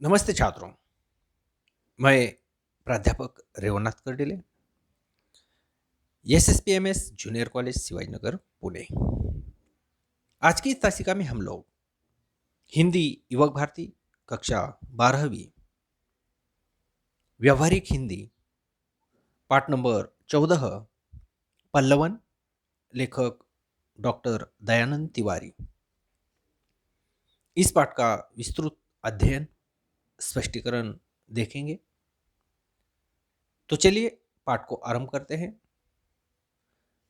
नमस्ते छात्रों। मैं प्राध्यापक रेवन्नाथ Kardile, SSPMS junior college Shivajinagar Pune. आज की इस तासिका में हम लोग हिंदी युवक भारती कक्षा 12वीं व्यवहारिक हिंदी पाठ नंबर 14 पल्लवन, लेखक डॉक्टर दयानंद तिवारी, इस पाठ का विस्तृत अध्ययन स्पष्टीकरण देखेंगे। तो चलिए पाठ को आरंभ करते हैं।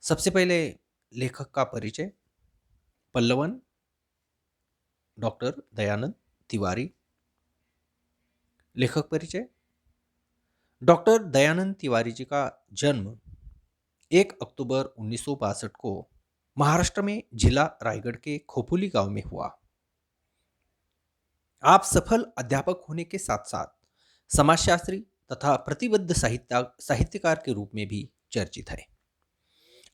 सबसे पहले लेखक का परिचय। पल्लवन डॉक्टर दयानंद तिवारी। लेखक परिचय। डॉक्टर दयानंद तिवारी जी का जन्म 1 अक्टूबर 1962 को महाराष्ट्र में जिला रायगढ़ के खोपोली गांव में हुआ। आप सफल अध्यापक होने के साथ साथ समाजशास्त्री तथा प्रतिबद्ध साहित्यकार के रूप में भी चर्चित है।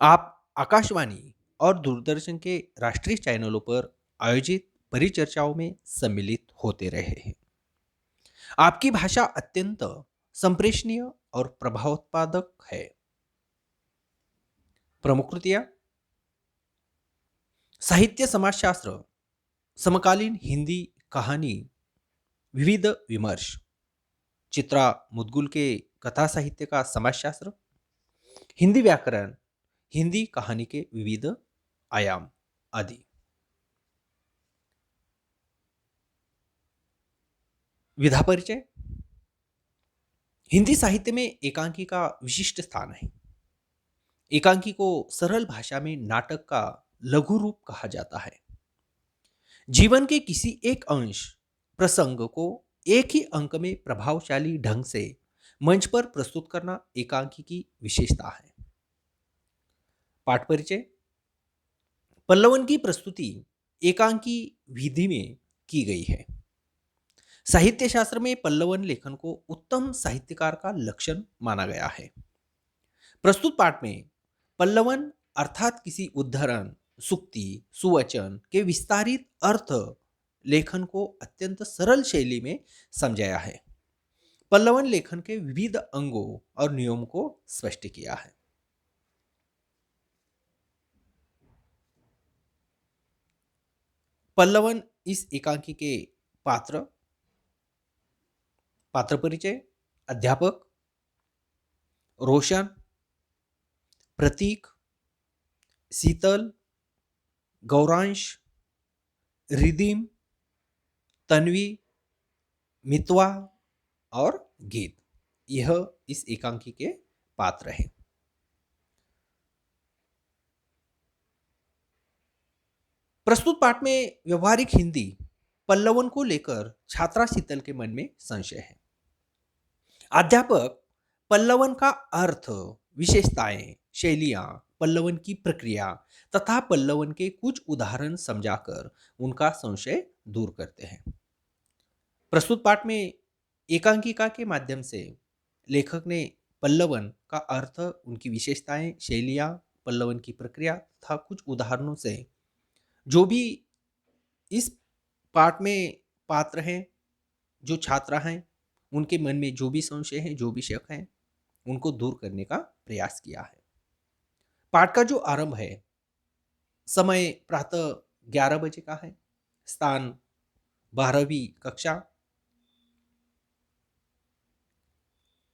आप आकाशवाणी और दूरदर्शन के राष्ट्रीय चैनलों पर आयोजित परिचर्चाओं में सम्मिलित होते रहे हैं। आपकी भाषा अत्यंत संप्रेषणीय और प्रभावोत्पादक है। प्रमुख कृतियां: साहित्य समाजशास्त्र, समकालीन हिंदी कहानी, विविध विमर्श, चित्रा मुदगुल के कथा साहित्य का समाजशास्त्र, हिंदी व्याकरण, हिंदी कहानी के विविध आयाम आदि। विधा परिचय। हिंदी साहित्य में एकांकी का विशिष्ट स्थान है। एकांकी को सरल भाषा में नाटक का लघु रूप कहा जाता है। जीवन के किसी एक अंश प्रसंग को एक ही अंक में प्रभावशाली ढंग से मंच पर प्रस्तुत करना एकांकी की विशेषता है। पाठ परिचय। पल्लवन की प्रस्तुति एकांकी विधि में की गई है। साहित्य शास्त्र में पल्लवन लेखन को उत्तम साहित्यकार का लक्षण माना गया है। प्रस्तुत पाठ में पल्लवन अर्थात किसी उद्धरण, सुक्ति, सुवचन के विस्तारित अर्थ लेखन को अत्यंत सरल शैली में समझाया है। पल्लवन लेखन के विविध अंगों और नियमों को स्पष्ट किया है। पल्लवन इस एकांकी के पात्र। पात्र परिचय। अध्यापक रोशन, प्रतीक, शीतल, गौरांश, रिदिम, तन्वी, मितवा और गीत, यह इस एकांकी के पात्र हैं। प्रस्तुत पाठ में व्यवहारिक हिंदी पल्लवन को लेकर छात्रा शीतल के मन में संशय है। अध्यापक पल्लवन का अर्थ, विशेषताएं, शैलियां, पल्लवन की प्रक्रिया तथा पल्लवन के कुछ उदाहरण समझाकर उनका संशय दूर करते हैं। प्रस्तुत पाठ में एकांकिका के माध्यम से लेखक ने पल्लवन का अर्थ, उनकी विशेषताएं, शैलियां, पल्लवन की प्रक्रिया तथा कुछ उदाहरणों से जो भी इस पाठ में पात्र हैं, जो छात्रा हैं, उनके मन में जो भी संशय हैं, जो भी शक हैं, उनको दूर करने का प्रयास किया है। पाठ का जो आरंभ है, समय प्रातः 11 बजे का है। स्थान 12वीं कक्षा।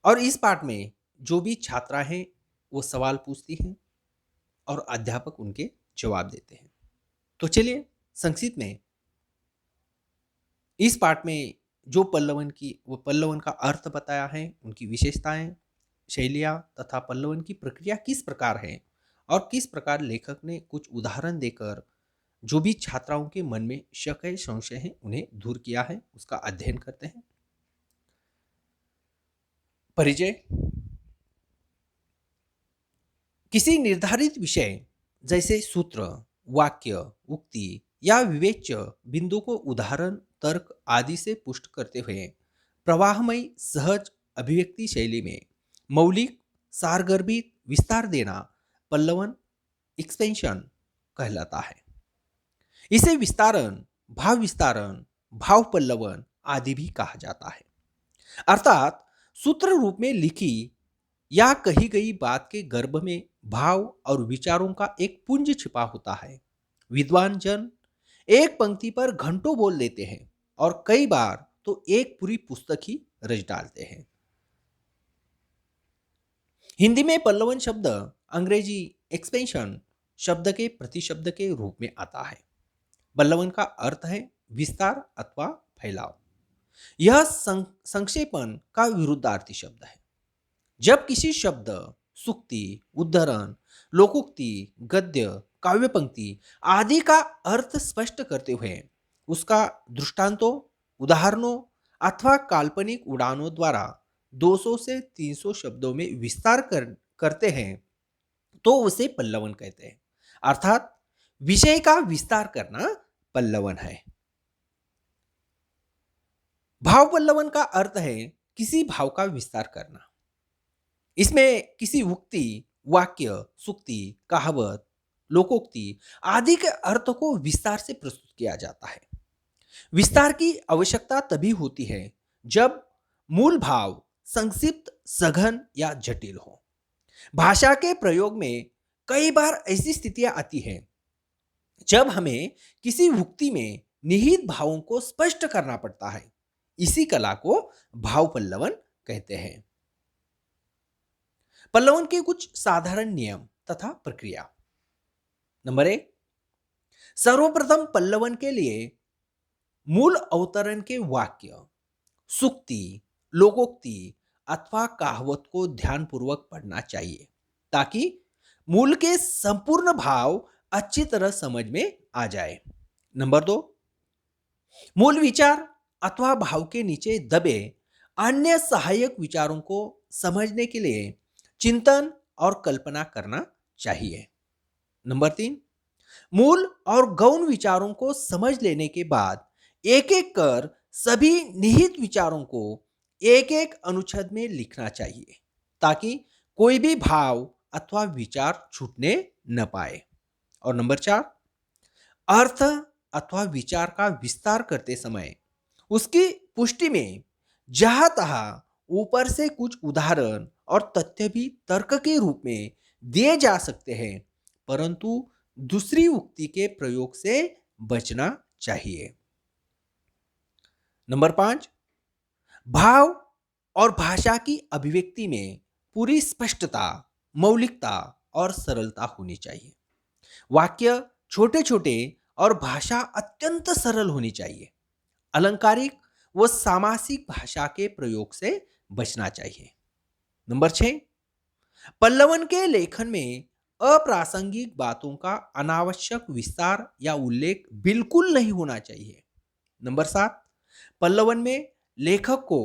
और इस पाठ में जो भी छात्रा हैं वो सवाल पूछती हैं और अध्यापक उनके जवाब देते हैं। तो चलिए संक्षिप्त में इस पाठ में जो पल्लवन का अर्थ बताया है, उनकी विशेषताएं, शैलियां तथा पल्लवन की प्रक्रिया किस प्रकार है और किस प्रकार लेखक ने कुछ उदाहरण देकर जो भी छात्राओं के मन में शक है, संशय है, उन्हें दूर किया है, उसका अध्ययन करते हैं। परिचय। किसी निर्धारित विषय जैसे सूत्र, वाक्य, उक्ति या विवेच्य बिंदु को उदाहरण, तर्क आदि से पुष्ट करते हुए प्रवाहमयी सहज अभिव्यक्ति शैली में मौलिक सारगर्भित विस्तार देना पल्लवन एक्सपेंशन कहलाता है। इसे विस्तारण, भाव पल्लवन आदि भी कहा जाता है। अर्थात सूत्र रूप में लिखी या कही गई बात के गर्भ में भाव और विचारों का एक पुंज छिपा होता है। विद्वान जन एक पंक्ति पर घंटों बोल लेते हैं और कई बार तो एक पूरी पुस्तक ही रच डालते हैं। हिंदी में पल्लवन शब्द अंग्रेजी एक्सपेंशन शब्द के प्रतिशब्द के रूप में आता है। पल्लवन का अर्थ है विस्तार अथवा फैलाव। यह संक्षेपण का विरुद्धार्थी शब्द है। जब किसी शब्द, सूक्ति, उद्धरण, लोकोक्ति, गद्य, काव्य पंक्ति आदि का अर्थ स्पष्ट करते हुए उसका दृष्टांतों, उदाहरणों अथवा काल्पनिक उड़ानों द्वारा 200 से 300 शब्दों में विस्तार करते हैं तो उसे पल्लवन कहते हैं। अर्थात विषय का विस्तार करना पल्लवन है। भाव पल्लवन का अर्थ है किसी भाव का विस्तार करना। इसमें किसी उक्ति, वाक्य, सूक्ति, कहावत, लोकोक्ति आदि के अर्थ को विस्तार से प्रस्तुत किया जाता है। विस्तार की आवश्यकता तभी होती है जब मूल भाव संक्षिप्त, सघन या जटिल हो। भाषा के प्रयोग में कई बार ऐसी स्थितियां आती हैं जब हमें किसी उक्ति में निहित भावों को स्पष्ट करना पड़ता है। इसी कला को भाव पल्लवन कहते हैं। पल्लवन के कुछ साधारण नियम तथा प्रक्रिया। नंबर 1, सर्वप्रथम पल्लवन के लिए मूल अवतरण के वाक्य, सूक्ति, लोकोक्ति अथवा कहावत को ध्यानपूर्वक पढ़ना चाहिए ताकि मूल के संपूर्ण भाव अच्छी तरह समझ में आ जाए। नंबर 2, मूल विचार अथवा भाव के नीचे दबे अन्य सहायक विचारों को समझने के लिए चिंतन और कल्पना करना चाहिए। नंबर 3, मूल और गौण विचारों को समझ लेने के बाद एक एक कर सभी निहित विचारों को एक एक अनुच्छेद में लिखना चाहिए ताकि कोई भी भाव अथवा विचार छूटने न पाए। और नंबर 4, अर्थ अथवा विचार का विस्तार करते समय उसकी पुष्टि में जहां तहां ऊपर से कुछ उदाहरण और तथ्य भी तर्क के रूप में दिए जा सकते हैं, परंतु दूसरी उक्ति के प्रयोग से बचना चाहिए। नंबर 5, भाव और भाषा की अभिव्यक्ति में पूरी स्पष्टता, मौलिकता और सरलता होनी चाहिए। वाक्य छोटे छोटे और भाषा अत्यंत सरल होनी चाहिए। अलंकारिक व सामासिक भाषा के प्रयोग से बचना चाहिए। नंबर 6, पल्लवन के लेखन में अप्रासंगिक बातों का अनावश्यक विस्तार या उल्लेख बिल्कुल नहीं होना चाहिए। नंबर 7, पल्लवन में लेखक को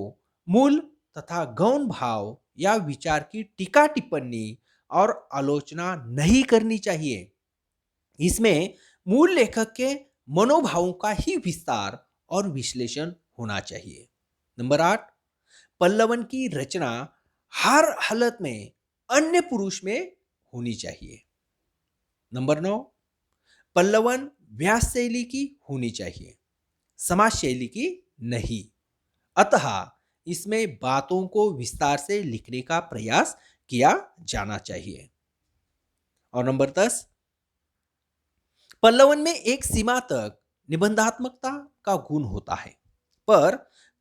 मूल तथा गौण भाव या विचार की टीका टिप्पणी और आलोचना नहीं करनी चाहिए। इसमें मूल लेखक के मनोभावों का ही विस्तार और विश्लेषण होना चाहिए। नंबर 8, पल्लवन की रचना हर हालत में अन्य पुरुष में होनी चाहिए। नंबर 9, पल्लवन व्यास शैली की होनी चाहिए, समाज शैली की नहीं। अतः इसमें बातों को विस्तार से लिखने का प्रयास किया जाना चाहिए। और नंबर 10, पल्लवन में एक सीमा तक निबंधात्मकता का गुण होता है, पर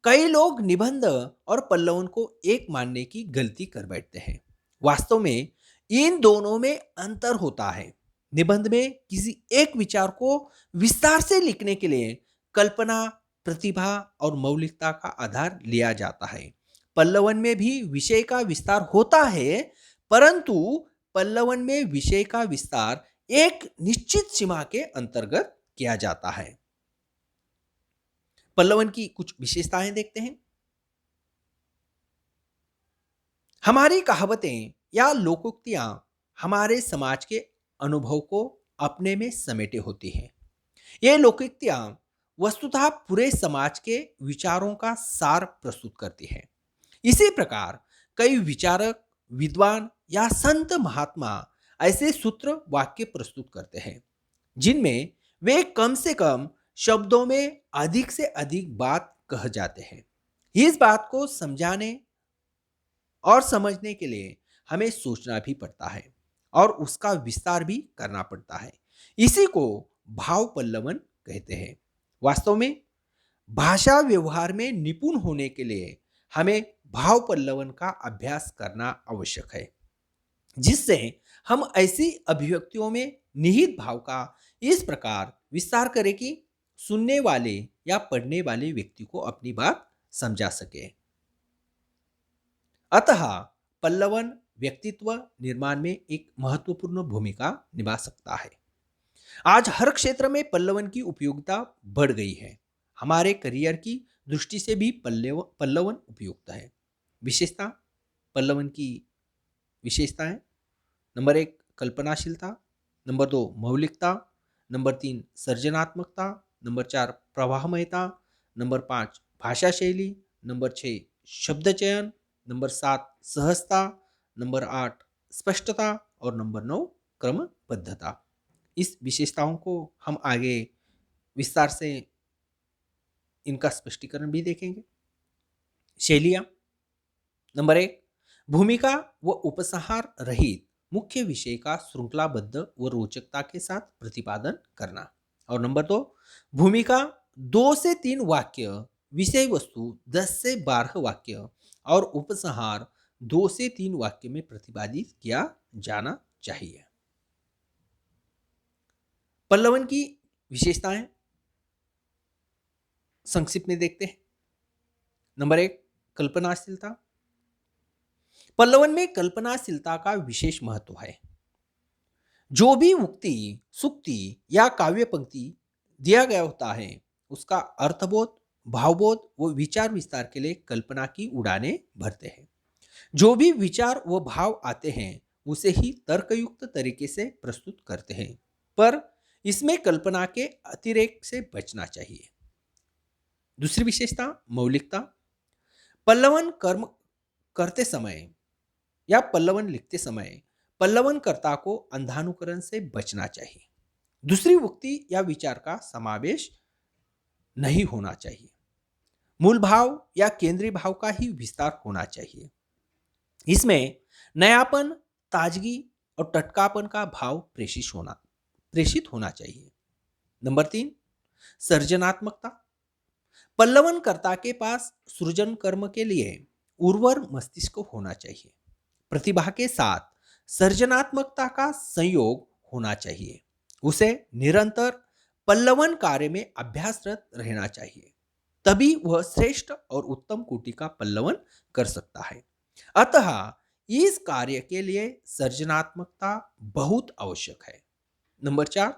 कई लोग निबंध और पल्लवन को एक मानने की गलती कर बैठते हैं। वास्तव में इन दोनों में अंतर होता है। निबंध में किसी एक विचार को विस्तार से लिखने के लिए कल्पना, प्रतिभा और मौलिकता का आधार लिया जाता है। पल्लवन में भी विषय का विस्तार होता है, परंतु पल्लवन में विषय का विस्तार एक निश्चित सीमा के अंतर्गत किया जाता है। पल्लवन की कुछ विशेषताएं देखते हैं। हमारी कहावतें या लोकोक्तियां हमारे समाज के अनुभव को अपने में समेटे होती हैं। ये लोकोक्तियां वस्तुतः पूरे समाज के विचारों का सार प्रस्तुत करती हैं। इसी प्रकार कई विचारक, विद्वान या संत महात्मा ऐसे सूत्र, वाक्य प्रस्तुत करते हैं जिनमें वे कम से कम शब्दों में अधिक से अधिक बात कह जाते हैं। इस बात को समझाने और समझने के लिए हमें सोचना भी पड़ता है और उसका विस्तार भी करना पड़ता है। इसी को भाव पल्लवन कहते हैं। वास्तव में भाषा व्यवहार में निपुण होने के लिए हमें भाव पल्लवन का अभ्यास करना आवश्यक है, जिससे हम ऐसी अभिव्यक्तियों में निहित भाव का इस प्रकार विस्तार करें कि सुनने वाले या पढ़ने वाले व्यक्ति को अपनी बात समझा सके। अतः पल्लवन व्यक्तित्व निर्माण में एक महत्वपूर्ण भूमिका निभा सकता है। आज हर क्षेत्र में पल्लवन की उपयोगिता बढ़ गई है। हमारे करियर की दृष्टि से भी पल्लवन उपयुक्त है। विशेषता, पल्लवन की विशेषताएं: नंबर 1 कल्पनाशीलता, नंबर 2 मौलिकता, नंबर 3 सृजनात्मकता, नंबर 4 प्रवाहमयता, नंबर 5 भाषा शैली, नंबर 6 शब्द चयन, नंबर 7 सहजता, नंबर 8 स्पष्टता और नंबर 9 क्रमबद्धता। इस विशेषताओं को हम आगे विस्तार से इनका स्पष्टीकरण भी देखेंगे। शैलियां: नंबर 1 भूमिका व उपसंहार रहित मुख्य विषय का श्रृंखलाबद्ध व रोचकता के साथ प्रतिपादन करना। और नंबर 2 भूमिका 2 से 3 वाक्य, विषय वस्तु 10 से 12 वाक्य और उपसंहार 2 से 3 वाक्य में प्रतिपादित किया जाना चाहिए। पल्लवन की विशेषताएं संक्षिप्त में देखते हैं। नंबर 1 कल्पनाशीलता। पल्लवन में कल्पनाशीलता का विशेष महत्व है। जो भी उक्ति, सूक्ति या काव्य पंक्ति दिया गया होता है, उसका अर्थबोध, भावबोध व विचार विस्तार के लिए कल्पना की उड़ानें भरते हैं। जो भी विचार व भाव आते हैं उसे ही तर्कयुक्त तरीके से प्रस्तुत करते हैं, पर इसमें कल्पना के अतिरेक से बचना चाहिए। दूसरी विशेषता मौलिकता। पल्लवन कर्म करते समय या पल्लवन लिखते समय पल्लवनकर्ता को अंधानुकरण से बचना चाहिए। दूसरी उक्ति या विचार का समावेश नहीं होना चाहिए। मूल भाव या केंद्रीय भाव का ही विस्तार होना चाहिए। इसमें नयापन, ताजगी और टटकापन का भाव प्रेषित होना चाहिए। नंबर 3 सृजनात्मकता। पल्लवनकर्ता के पास सृजन कर्म के लिए उर्वर मस्तिष्क होना चाहिए। प्रतिभा के साथ सृजनात्मकता का संयोग होना चाहिए। उसे निरंतर पल्लवन कार्य में अभ्यासरत रहना चाहिए, तभी वह श्रेष्ठ और उत्तम कोटि का पल्लवन कर सकता है। अतः इस कार्य के लिए सृजनात्मकता बहुत आवश्यक है। नंबर 4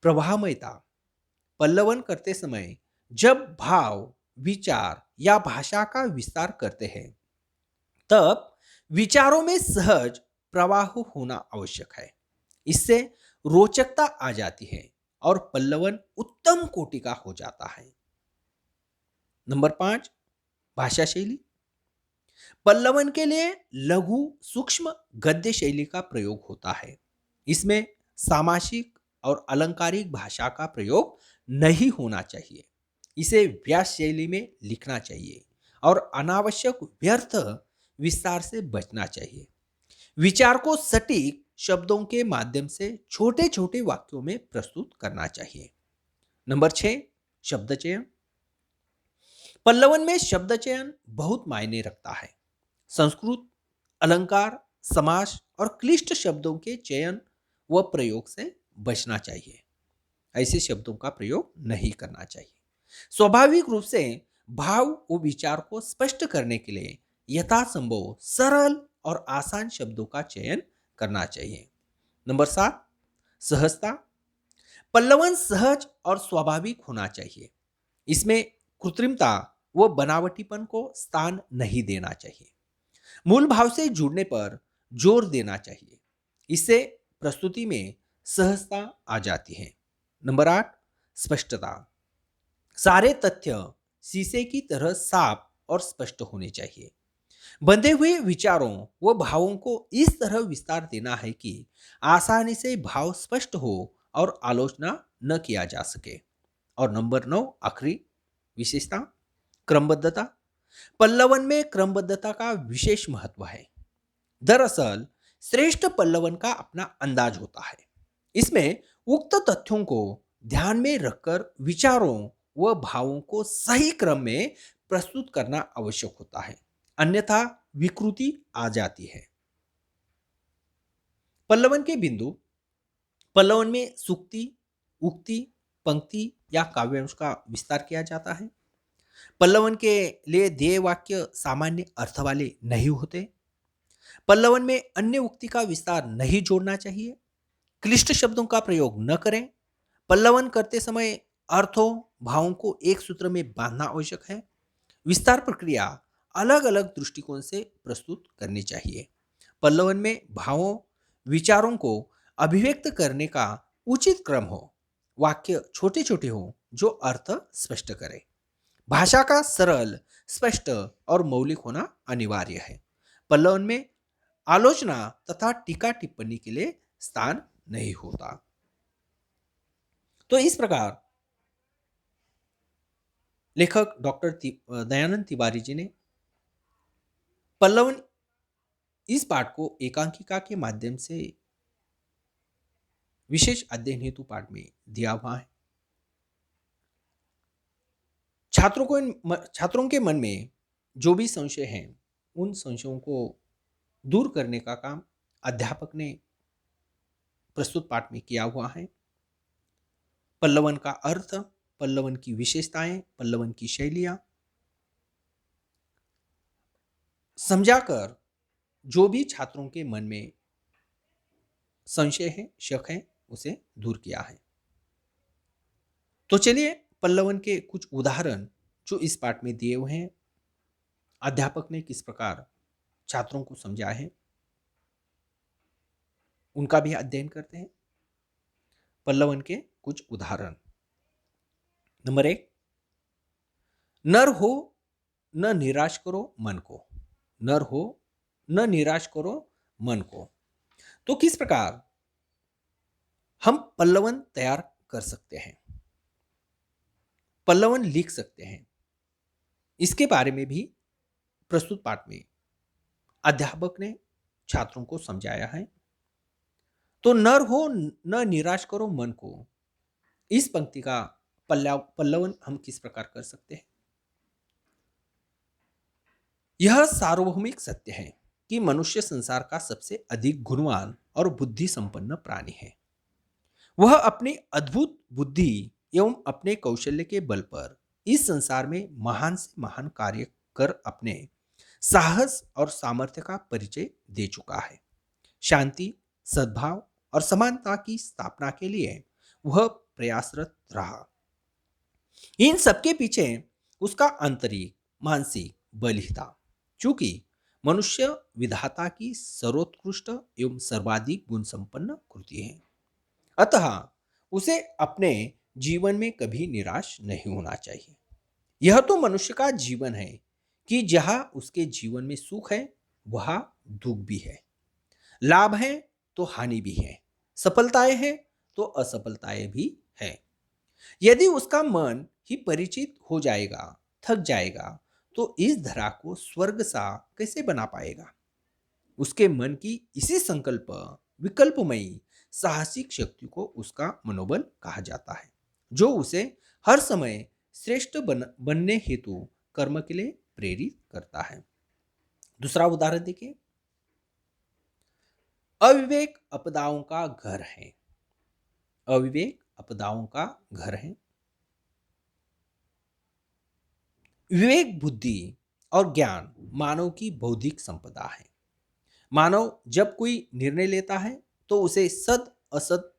प्रवाहमयता। पल्लवन करते समय जब भाव, विचार या भाषा का विस्तार करते हैं, तब विचारों में सहज प्रवाह होना आवश्यक है। इससे रोचकता आ जाती है और पल्लवन उत्तम कोटि का हो जाता है। नंबर 5 भाषा शैली। पल्लवन के लिए लघु सूक्ष्म गद्य शैली का प्रयोग होता है। इसमें सामासिक और अलंकारिक भाषा का प्रयोग नहीं होना चाहिए। इसे व्यास शैली में लिखना चाहिए और अनावश्यक व्यर्थ विस्तार से बचना चाहिए। विचार को सटीक शब्दों के माध्यम से छोटे छोटे वाक्यों में प्रस्तुत करना चाहिए। नंबर 6 शब्द चयन। पल्लवन में शब्द चयन बहुत मायने रखता है। संस्कृत, अलंकार, समास और क्लिष्ट शब्दों के चयन व प्रयोग से बचना चाहिए। ऐसे शब्दों का प्रयोग नहीं करना चाहिए। स्वाभाविक रूप से भाव व विचार को स्पष्ट करने के लिए यथासंभव सरल और आसान शब्दों का चयन करना चाहिए। नंबर 7 सहजता। पल्लवन सहज और स्वाभाविक होना चाहिए। इसमें कृत्रिमता व बनावटीपन को स्थान नहीं देना चाहिए। मूल भाव से जुड़ने पर जोर देना चाहिए। इससे प्रस्तुति में सहजता आ जाती है। नंबर 8 स्पष्टता। सारे तथ्य शीशे की तरह साफ और स्पष्ट होने चाहिए। बंधे हुए विचारों व भावों को इस तरह विस्तार देना है कि आसानी से भाव स्पष्ट हो और आलोचना न किया जा सके। और नंबर 9 आखिरी विशेषता क्रमबद्धता। पल्लवन में क्रमबद्धता का विशेष महत्व है। दरअसल श्रेष्ठ पल्लवन का अपना अंदाज होता है। इसमें उक्त तथ्यों को ध्यान में रखकर विचारों व भावों को सही क्रम में प्रस्तुत करना आवश्यक होता है, अन्यथा विकृति आ जाती है। पल्लवन के बिंदु। पल्लवन में सूक्ति, उक्ति, पंक्ति या काव्यांश का विस्तार किया जाता है। पल्लवन के लिए ध्येय वाक्य सामान्य अर्थ वाले नहीं होते। पल्लवन में अन्य उक्ति का विस्तार नहीं जोड़ना चाहिए। क्लिष्ट शब्दों का प्रयोग न करें। पल्लवन करते समय अर्थों भावों को एक सूत्र में बांधना आवश्यक है। विस्तार प्रक्रिया अलग अलग दृष्टिकोण से प्रस्तुत करनी चाहिए। पल्लवन में भावों विचारों को अभिव्यक्त करने का उचित क्रम हो। वाक्य छोटे छोटे हो जो अर्थ स्पष्ट करे। भाषा का सरल, स्पष्ट और मौलिक होना अनिवार्य है। पल्लवन में आलोचना तथा टीका टिप्पणी के लिए स्थान नहीं होता। तो इस प्रकार लेखक डॉक्टर दयानंद तिवारी जी ने पल्लवन इस पाठ को एकांकिका के माध्यम से विशेष अध्ययन हेतु पाठ में दिया हुआ है। छात्रों के मन में जो भी संशय हैं उन संशयों को दूर करने का काम अध्यापक ने प्रस्तुत पाठ में किया हुआ है। पल्लवन का अर्थ, पल्लवन की विशेषताएं, पल्लवन की शैलियां समझाकर जो भी छात्रों के मन में संशय है, शक है, उसे दूर किया है। तो चलिए पल्लवन के कुछ उदाहरण जो इस पाठ में दिए हुए हैं, अध्यापक ने किस प्रकार छात्रों को समझाया है, उनका भी अध्ययन करते हैं। पल्लवन के कुछ उदाहरण। नंबर 1, नर हो न निराश करो मन को। नर हो न निराश करो मन को। तो किस प्रकार हम पल्लवन तैयार कर सकते हैं, पल्लवन लिख सकते हैं, इसके बारे में भी प्रस्तुत पाठ में अध्यापक ने छात्रों को समझाया है। तो नर हो न निराश करो मन को, इस पंक्ति का पल्लवन हम किस प्रकार कर सकते हैं। यह सार्वभौमिक सत्य है कि मनुष्य संसार का सबसे अधिक गुणवान और बुद्धि संपन्न प्राणी है। वह अपनी अद्भुत बुद्धि एवं अपने कौशल्य के बल पर इस संसार में महान से महान कार्य कर अपने साहस और सामर्थ्य का परिचय दे चुका है। शांति, सद्भाव और समानता की स्थापना के लिए वह प्रयासरत रहा। इन सबके पीछे उसका आंतरिक मानसिक बल ही था। चूंकि मनुष्य विधाता की सर्वोत्कृष्ट एवं सर्वाधिक गुण संपन्न कृति है, अतः उसे अपने जीवन में कभी निराश नहीं होना चाहिए। यह तो मनुष्य का जीवन है कि जहां उसके जीवन में सुख है वहां दुख भी है, लाभ है तो हानि भी है, सफलताएं हैं तो असफलताएं भी है। यदि उसका मन ही परिचित हो जाएगा, थक जाएगा, तो इस धरा को स्वर्ग सा कैसे बना पाएगा। उसके मन की इसी संकल्प विकल्पमयी साहसिक शक्ति को उसका मनोबल कहा जाता है, जो उसे हर समय श्रेष्ठ बनने हेतु कर्म के लिए प्रेरित करता है। दूसरा उदाहरण देखिए। अविवेक आपदाओं का घर है। अविवेक आपदाओं का घर है। विवेक, बुद्धि और ज्ञान मानव की बौद्धिक संपदा है। मानव जब कोई निर्णय लेता है तो उसे सद असद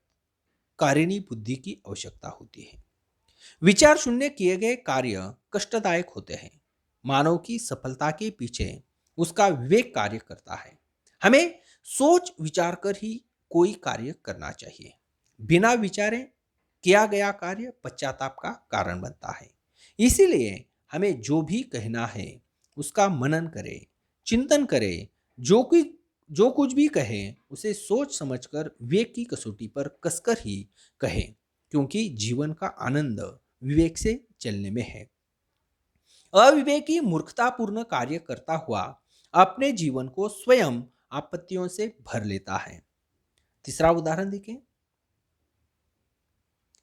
कारिणी बुद्धि की आवश्यकता होती है। विचार शून्य किए गए कार्य कष्टदायक होते हैं। मानव की सफलता के पीछे उसका विवेक कार्य करता है। हमें सोच विचार कर ही कोई कार्य करना चाहिए। बिना विचारे किया गया कार्य पश्चाताप का कारण बनता है। इसीलिए हमें जो भी कहना है उसका मनन करें, चिंतन करें। जो कुछ भी कहें उसे सोच समझकर विवेक की कसौटी पर कसकर ही कहें, क्योंकि जीवन का आनंद विवेक से चलने में है। अविवेकी मूर्खतापूर्ण कार्य करता हुआ अपने जीवन को स्वयं आपत्तियों से भर लेता है। तीसरा उदाहरण देखें।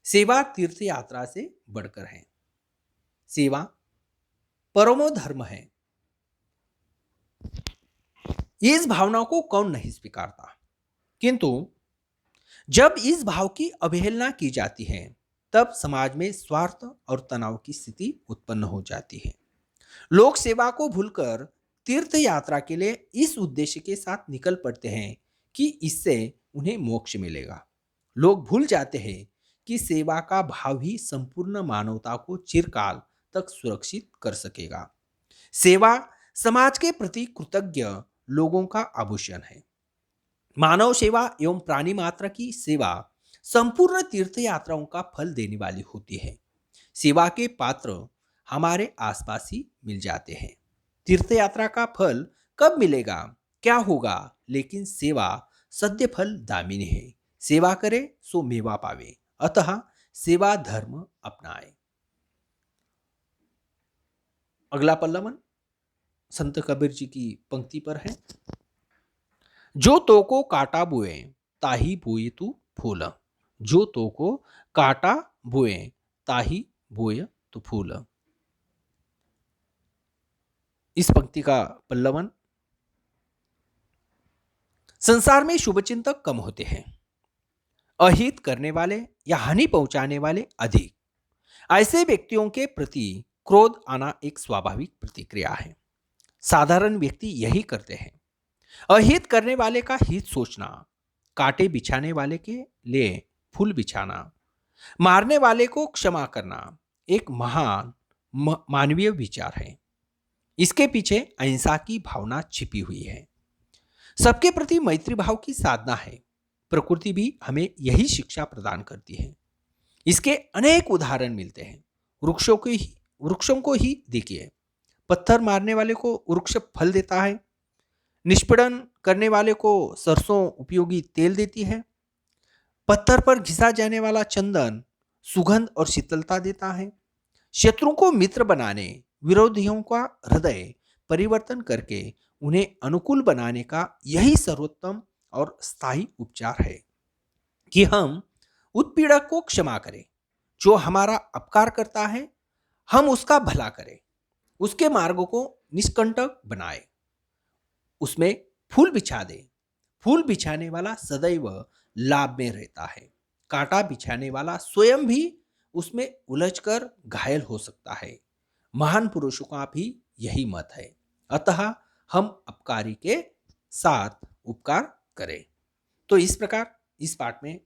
सेवा तीर्थ यात्रा से बढ़कर है। सेवा परमो धर्म है। इस भावना को कौन नहीं स्वीकारता, किंतु जब इस भाव की अवहेलना की जाती है तब समाज में स्वार्थ और तनाव की स्थिति उत्पन्न हो जाती है। लोग सेवा को भूलकर तीर्थ यात्रा के लिए इस उद्देश्य के साथ निकल पड़ते हैं कि इससे उन्हें मोक्ष मिलेगा। लोग भूल जाते हैं कि सेवा का भाव ही संपूर्ण मानवता को चिरकाल तक सुरक्षित कर सकेगा। सेवा समाज के प्रति कृतज्ञ लोगों का आभूषण है। मानव सेवा एवं प्राणी मात्र की सेवा संपूर्ण तीर्थ यात्राओं का फल देने वाली होती है। सेवा के पात्र हमारे आसपास ही मिल जाते हैं। तीर्थ यात्रा का फल कब मिलेगा, क्या होगा, लेकिन सेवा सद्य फल दामिनी है। सेवा करे सो मेवा पावे, अतः सेवा धर्म अपनाए। अगला पल्लवन संत कबीर जी की पंक्ति पर है। जो तो को काटा बुए ताही बोए तू फूल, जो तो को काटा बुए ताही बोए तू फूल। इस पंक्ति का पल्लवन, संसार में शुभचिंतक कम होते हैं, अहित करने वाले या हानि पहुंचाने वाले अधिक। ऐसे व्यक्तियों के प्रति क्रोध आना एक स्वाभाविक प्रतिक्रिया है। साधारण व्यक्ति यही करते हैं। अहित करने वाले का हित सोचना, कांटे बिछाने वाले के लिए फूल बिछाना, मारने वाले को क्षमा करना एक महान मानवीय विचार है। इसके पीछे अहिंसा की भावना छिपी हुई है। सबके प्रति मैत्री भाव की साधना है। प्रकृति भी हमें यही शिक्षा प्रदान करती है। इसके अनेक उदाहरण मिलते हैं। वृक्षों को ही देखिए। पत्थर मारने वाले को वृक्ष फल देता है। निष्पीड़न करने वाले को सरसों उपयोगी तेल देती है। पत्थर पर घिसा जाने वाला चंदन सुगंध और शीतलता देता है। शत्रु को मित्र बनाने, विरोधियों का हृदय परिवर्तन करके उन्हें अनुकूल बनाने का यही सर्वोत्तम और स्थायी उपचार है कि हम उत्पीड़क को क्षमा करें। जो हमारा अपकार करता है हम उसका भला करें, उसके मार्गों को निष्कंटक बनाए, उसमें फूल बिछा दे। फूल बिछाने वाला सदैव लाभ में रहता है। कांटा बिछाने वाला स्वयं भी उसमें उलझकर घायल हो सकता है। महान पुरुषों का भी यही मत है। अतः हम अपकारी के साथ उपकार करें। तो इस प्रकार इस पाठ में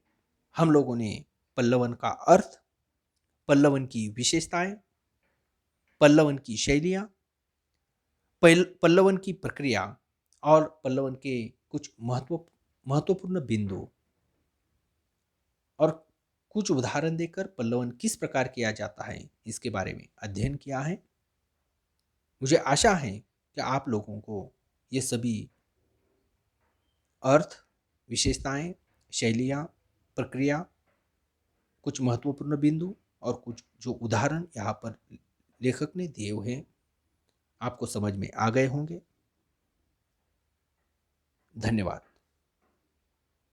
हम लोगों ने पल्लवन का अर्थ, पल्लवन की विशेषताएं, पल्लवन की शैलियां, पल्लवन की प्रक्रिया और पल्लवन के कुछ महत्वपूर्ण बिंदु और कुछ उदाहरण देकर पल्लवन किस प्रकार किया जाता है इसके बारे में अध्ययन किया है। मुझे आशा है कि आप लोगों को ये सभी अर्थ, विशेषताएं, शैलियाँ, प्रक्रिया, कुछ महत्वपूर्ण बिंदु और कुछ जो उदाहरण यहाँ पर लेखक ने दिए हुए हैं आपको समझ में आ गए होंगे। धन्यवाद।